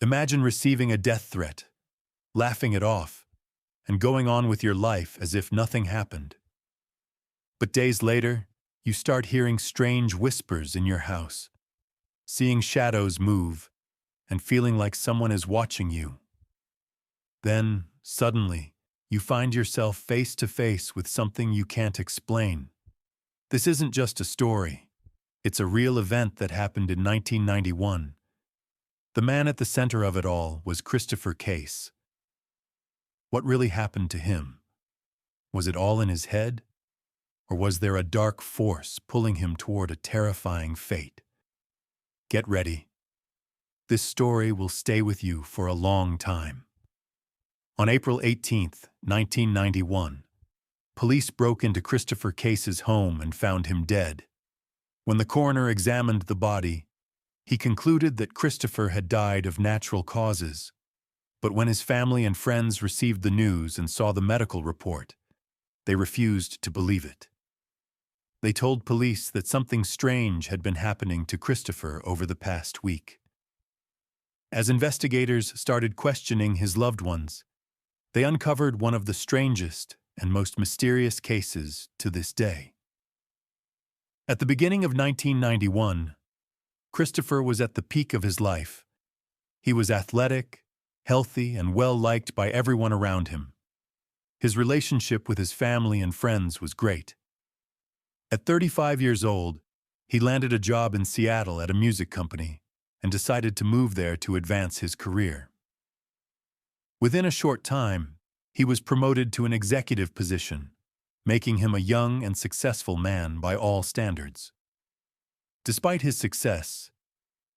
Imagine receiving a death threat, laughing it off, and going on with your life as if nothing happened. But days later, you start hearing strange whispers in your house, seeing shadows move, and feeling like someone is watching you. Then, suddenly, you find yourself face to face with something you can't explain. This isn't just a story. It's a real event that happened in 1991. The man at the center of it all was Christopher Case. What really happened to him? Was it all in his head? Or was there a dark force pulling him toward a terrifying fate? Get ready. This story will stay with you for a long time. On April 18, 1991, police broke into Christopher Case's home and found him dead. When the coroner examined the body, he concluded that Christopher had died of natural causes. But when his family and friends received the news and saw the medical report, they refused to believe it. They told police that something strange had been happening to Christopher over the past week. As investigators started questioning his loved ones, they uncovered one of the strangest and most mysterious cases to this day. At the beginning of 1991, Christopher was at the peak of his life. He was athletic, healthy, and well-liked by everyone around him. His relationship with his family and friends was great. At 35 years old, he landed a job in Seattle at a music company and decided to move there to advance his career. Within a short time, he was promoted to an executive position, making him a young and successful man by all standards. Despite his success,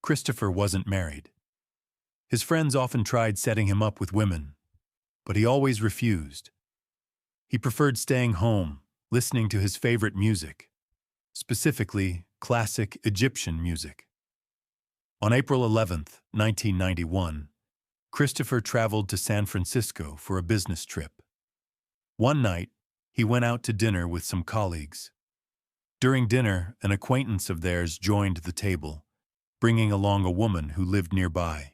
Christopher wasn't married. His friends often tried setting him up with women, but he always refused. He preferred staying home, listening to his favorite music, specifically classic Egyptian music. On April 11, 1991, Christopher traveled to San Francisco for a business trip. One night, he went out to dinner with some colleagues. During dinner, an acquaintance of theirs joined the table, bringing along a woman who lived nearby.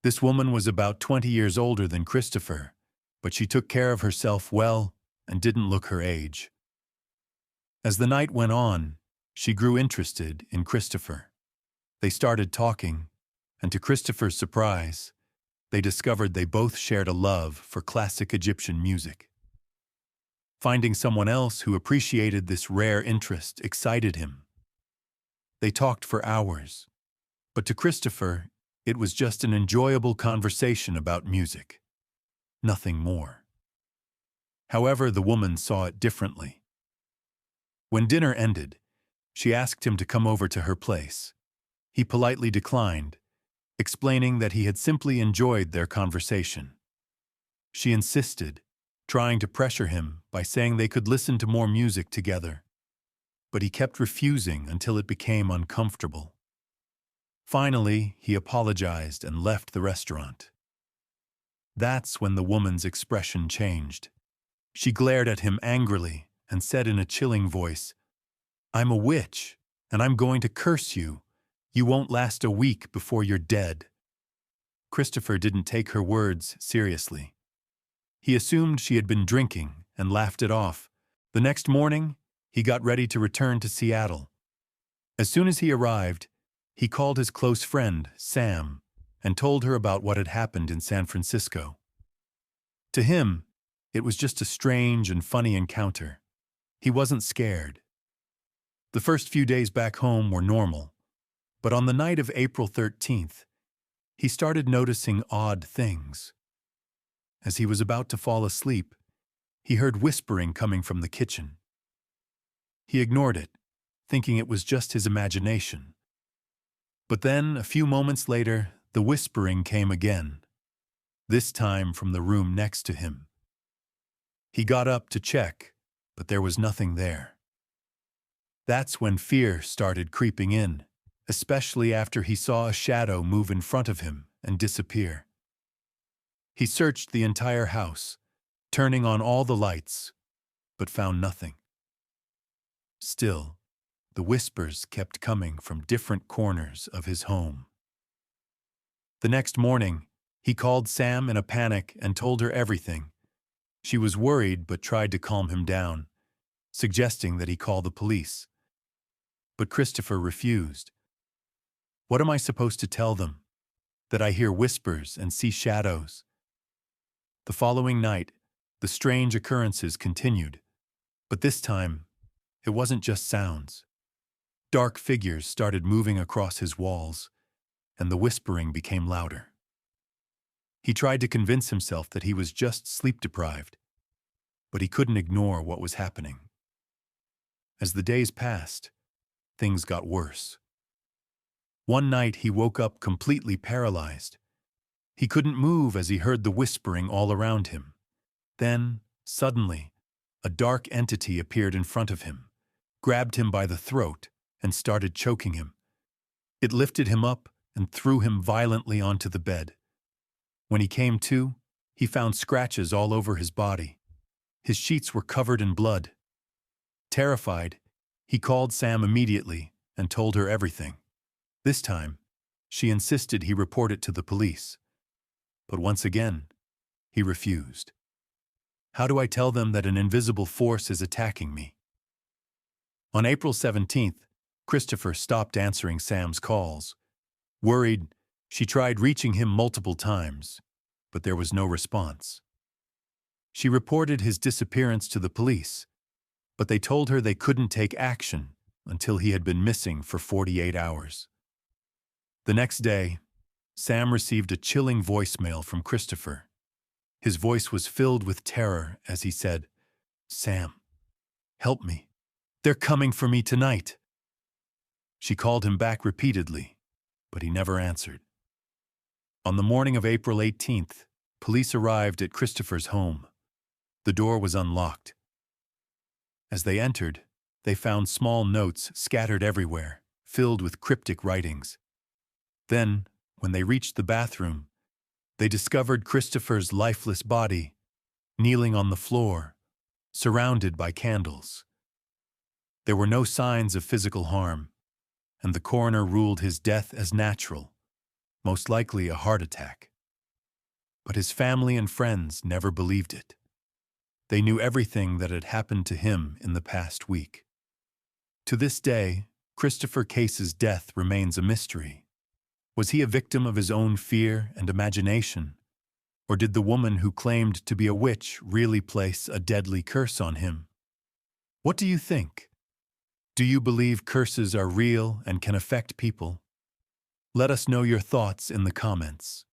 This woman was about 20 years older than Christopher, but she took care of herself well and didn't look her age. As the night went on, she grew interested in Christopher. They started talking, and to Christopher's surprise, they discovered they both shared a love for classic Egyptian music. Finding someone else who appreciated this rare interest excited him. They talked for hours, but to Christopher, it was just an enjoyable conversation about music. Nothing more. However, the woman saw it differently. When dinner ended, she asked him to come over to her place. He politely declined, explaining that he had simply enjoyed their conversation. She insisted, trying to pressure him by saying they could listen to more music together, but he kept refusing until it became uncomfortable. Finally, he apologized and left the restaurant. That's when the woman's expression changed. She glared at him angrily and said in a chilling voice, "I'm a witch, and I'm going to curse you. You won't last a week before you're dead." Christopher didn't take her words seriously. He assumed she had been drinking and laughed it off. The next morning, he got ready to return to Seattle. As soon as he arrived, he called his close friend, Sam, and told her about what had happened in San Francisco. To him, it was just a strange and funny encounter. He wasn't scared. The first few days back home were normal, but on the night of April 13th, he started noticing odd things. As he was about to fall asleep, he heard whispering coming from the kitchen. He ignored it, thinking it was just his imagination. But then, a few moments later, the whispering came again, this time from the room next to him. He got up to check, but there was nothing there. That's when fear started creeping in, especially after he saw a shadow move in front of him and disappear. He searched the entire house, turning on all the lights, but found nothing. Still, the whispers kept coming from different corners of his home. The next morning, he called Sam in a panic and told her everything. She was worried but tried to calm him down, suggesting that he call the police. But Christopher refused. "What am I supposed to tell them? That I hear whispers and see shadows?" The following night, the strange occurrences continued, but this time, it wasn't just sounds. Dark figures started moving across his walls, and the whispering became louder. He tried to convince himself that he was just sleep-deprived, but he couldn't ignore what was happening. As the days passed, things got worse. One night he woke up completely paralyzed. He couldn't move as he heard the whispering all around him. Then, suddenly, a dark entity appeared in front of him, grabbed him by the throat, and started choking him. It lifted him up and threw him violently onto the bed. When he came to, he found scratches all over his body. His sheets were covered in blood. Terrified, he called Sam immediately and told her everything. This time, she insisted he report it to the police. But once again, he refused. "How do I tell them that an invisible force is attacking me?" On April 17th, Christopher stopped answering Sam's calls. Worried, she tried reaching him multiple times, but there was no response. She reported his disappearance to the police, but they told her they couldn't take action until he had been missing for 48 hours. The next day, Sam received a chilling voicemail from Christopher. His voice was filled with terror as he said, "Sam, help me. They're coming for me tonight." She called him back repeatedly, but he never answered. On the morning of April 18th, police arrived at Christopher's home. The door was unlocked. As they entered, they found small notes scattered everywhere, filled with cryptic writings. Then, when they reached the bathroom, they discovered Christopher's lifeless body, kneeling on the floor, surrounded by candles. There were no signs of physical harm, and the coroner ruled his death as natural, most likely a heart attack. But his family and friends never believed it. They knew everything that had happened to him in the past week. To this day, Christopher Case's death remains a mystery. Was he a victim of his own fear and imagination? Or did the woman who claimed to be a witch really place a deadly curse on him? What do you think? Do you believe curses are real and can affect people? Let us know your thoughts in the comments.